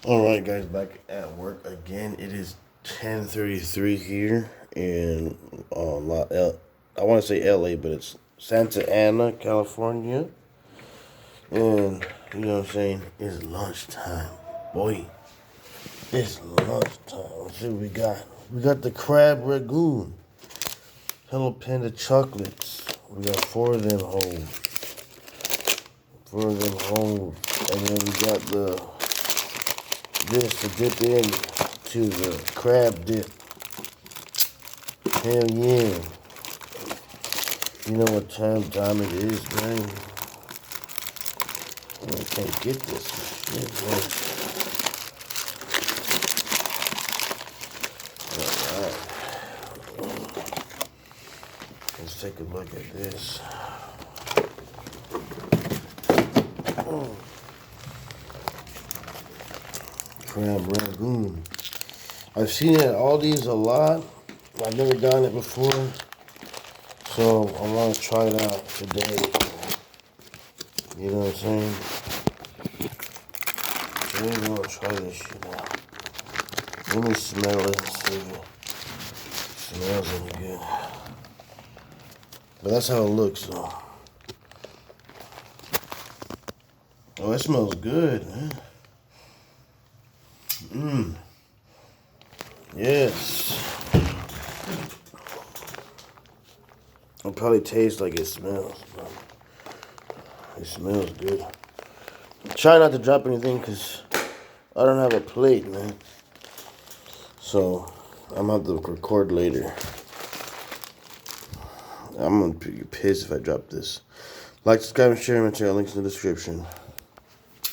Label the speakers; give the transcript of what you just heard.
Speaker 1: All right, guys, back at work again. It is 10:33 here in I want to say LA, but it's Santa Ana, California. And you know what I'm saying? It's lunchtime. Boy, it's lunchtime. Let's see what we got. We got the crab ragoon. Hello Panda chocolates. We got four of them whole. Four of them whole. And then we got this to dip in to the crab dip. Hell yeah. You know what time it is, man. I can't get this shit, man. Alright. Let's take a look at this. Crab ragoon. I've seen it at Aldi's a lot. I've never gotten it before. So I want to try it out today. You know what I'm saying? So we're going to try this shit out. Let me smell it and see if it smells any good. But that's how it looks, though. Oh, it smells good, man. Yes. It'll probably taste like it smells, but it smells good. Try not to drop anything because I don't have a plate, man. So I'm going to have to record later. I'm going to be pissed if I drop this. Like, subscribe, and share, material links in the description.